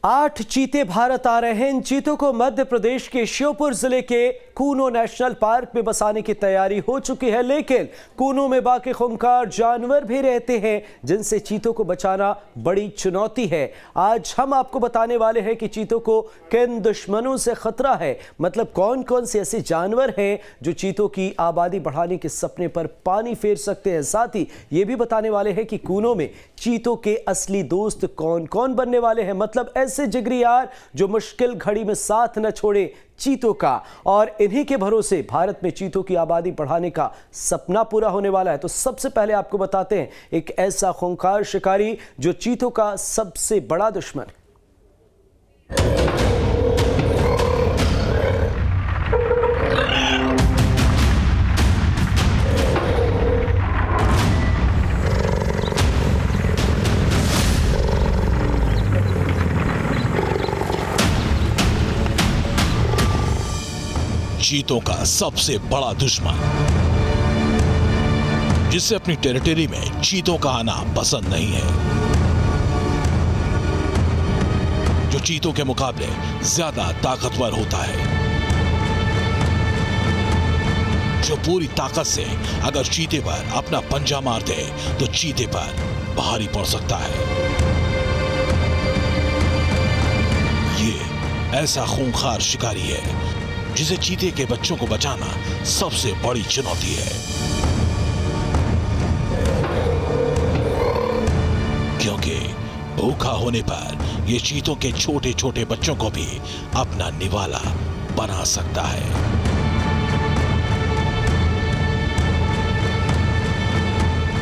8 चीते भारत आ रहे हैं। इन चीतों को मध्य प्रदेश के श्योपुर जिले के कूनो नेशनल पार्क में बसाने की तैयारी हो चुकी है, लेकिन कूनो में बाकी खूंखार जानवर भी रहते हैं जिनसे चीतों को बचाना बड़ी चुनौती है। आज हम आपको बताने वाले हैं कि चीतों को किन दुश्मनों से खतरा है, मतलब कौन कौन से ऐसे जानवर हैं जो चीतों की आबादी बढ़ाने के सपने पर पानी फेर सकते हैं। साथ ही ये भी बताने वाले हैं कि कूनो में चीतों के असली दोस्त कौन कौन बनने वाले हैं, मतलब ऐसे जिगरी यार जो मुश्किल घड़ी में साथ न छोड़े चीतों का। और इन्हीं के भरोसे भारत में चीतों की आबादी बढ़ाने का सपना पूरा होने वाला है। तो सबसे पहले आपको बताते हैं एक ऐसा खूंखार शिकारी जो चीतों का सबसे बड़ा दुश्मन। चीतों का सबसे बड़ा दुश्मन, जिससे अपनी टेरिटरी में चीतों का आना पसंद नहीं है, जो चीतों के मुकाबले ज्यादा ताकतवर होता है, जो पूरी ताकत से अगर चीते पर अपना पंजा मार दे तो चीते पर भारी पड़ सकता है। ये ऐसा खूंखार शिकारी है जिसे चीते के बच्चों को बचाना सबसे बड़ी चुनौती है, क्योंकि भूखा होने पर यह चीतों के छोटे छोटे बच्चों को भी अपना निवाला बना सकता है।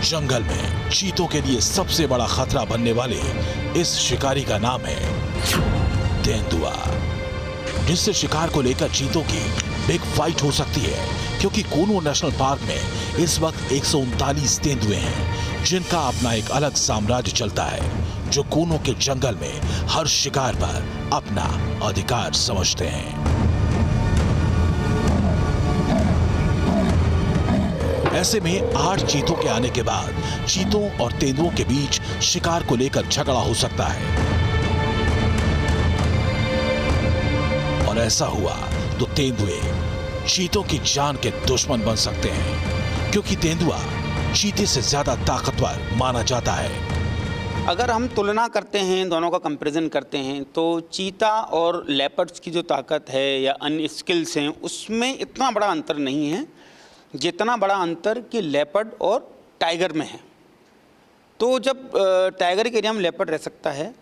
जंगल में चीतों के लिए सबसे बड़ा खतरा बनने वाले इस शिकारी का नाम है तेंदुआ, जिससे शिकार को लेकर चीतों की बिग फाइट हो सकती है, क्योंकि कूनो नेशनल पार्क में इस वक्त 139 तेंदुए हैं जिनका अपना एक अलग साम्राज्य चलता है, जो कूनो के जंगल में हर शिकार पर अपना अधिकार समझते हैं। ऐसे में 8 चीतों के आने के बाद चीतों और तेंदुओं के बीच शिकार को लेकर झगड़ा हो सकता है, और ऐसा हुआ तो तेंदुए चीतों की जान के दुश्मन बन सकते हैं, क्योंकि तेंदुआ चीते से ज्यादा ताकतवर माना जाता है। अगर हम तुलना करते हैं, दोनों का कंपैरिजन करते हैं, तो चीता और लेपर्ड्स की जो ताकत है या अन्य स्किल्स हैं उसमें इतना बड़ा अंतर नहीं है जितना बड़ा अंतर कि लेपर्ड और टाइगर में है। तो जब टाइगर के एरिया में लेपर्ड रह सकता है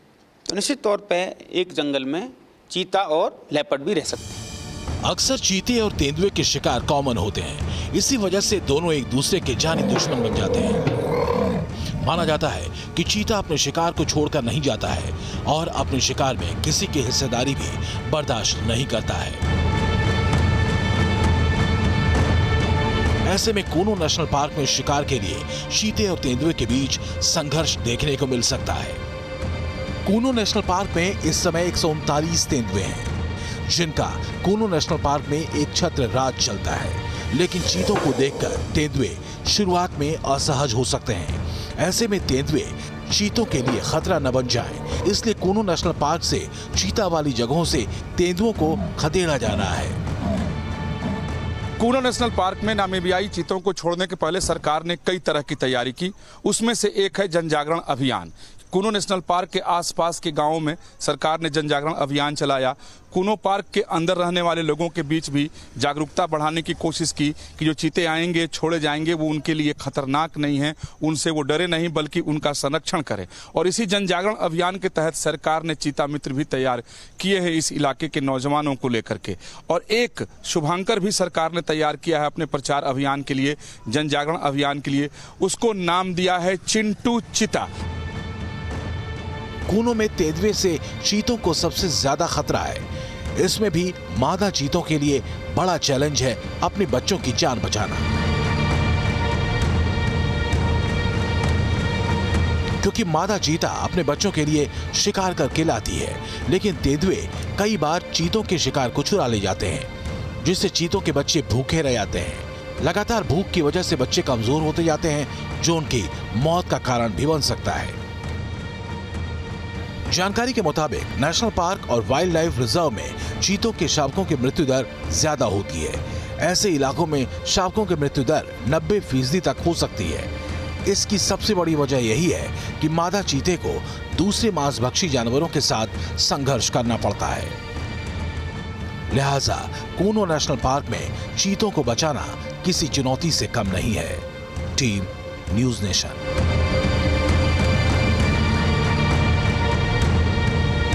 तो निश्चित तौर पे एक जंगल में चीता और लेपर्ड भी रह सकते हैं। अक्सर चीते और तेंदुए के शिकार कॉमन होते हैं, इसी वजह से दोनों एक दूसरे के जानी दुश्मन बन जाते हैं। माना जाता है कि चीता अपने शिकार को छोड़कर नहीं जाता है और अपने शिकार में किसी की हिस्सेदारी भी बर्दाश्त नहीं करता है। ऐसे में कूनो नेशनल पार्क में शिकार के लिए चीते और तेंदुए के बीच संघर्ष देखने को मिल सकता है। कूनो नेशनल पार्क में इस समय 139 तेंदुए हैं, जिनका कूनो नेशनल पार्क में एक छत्र राज चलता है, लेकिन चीतों को देखकर तेंदुए शुरुआत में असहज हो सकते हैं। ऐसे में तेंदुए चीतों के लिए खतरा न बन जाए, इसलिए कूनो नेशनल पार्क से चीता वाली जगहों से तेंदुओं को खदेड़ा जा रहा है। कूनो नेशनल पार्क में नामीबियाई चीतों को छोड़ने के पहले सरकार ने कई तरह की तैयारी की, उसमें से एक है जनजागरण अभियान। कूनो नेशनल पार्क के आसपास के गांवों में सरकार ने जनजागरण अभियान चलाया। कूनो पार्क के अंदर रहने वाले लोगों के बीच भी जागरूकता बढ़ाने की कोशिश की कि जो चीते आएंगे, छोड़े जाएंगे, वो उनके लिए खतरनाक नहीं है, उनसे वो डरे नहीं बल्कि उनका संरक्षण करें। और इसी जनजागरण अभियान के तहत सरकार ने चीता मित्र भी तैयार किए हैं इस इलाके के नौजवानों को लेकर के। और एक शुभांकर भी सरकार ने तैयार किया है अपने प्रचार अभियान के लिए, जनजागरण अभियान के लिए। उसको नाम दिया है चिंटू चिता। कूनो में तेंदुए से चीतों को सबसे ज्यादा खतरा है। इसमें भी मादा चीतों के लिए बड़ा चैलेंज है अपने बच्चों की जान बचाना, क्योंकि मादा चीता अपने बच्चों के लिए शिकार करके लाती है, लेकिन तेंदुए कई बार चीतों के शिकार को चुरा ले जाते हैं, जिससे चीतों के बच्चे भूखे रह जाते हैं। लगातार भूख की वजह से बच्चे कमजोर होते जाते हैं, जो उनकी मौत का कारण भी बन सकता है। जानकारी के मुताबिक नेशनल पार्क और वाइल्ड लाइफ रिजर्व में चीतों के शावकों की मृत्यु दर ज्यादा होती है। ऐसे इलाकों में शावकों की मृत्यु दर 90% तक हो सकती है। इसकी सबसे बड़ी वजह यही है कि मादा चीते को दूसरे मांसभक्षी जानवरों के साथ संघर्ष करना पड़ता है। लिहाजा कूनो नेशनल पार्क में चीतों को बचाना किसी चुनौती से कम नहीं है। Team news nation.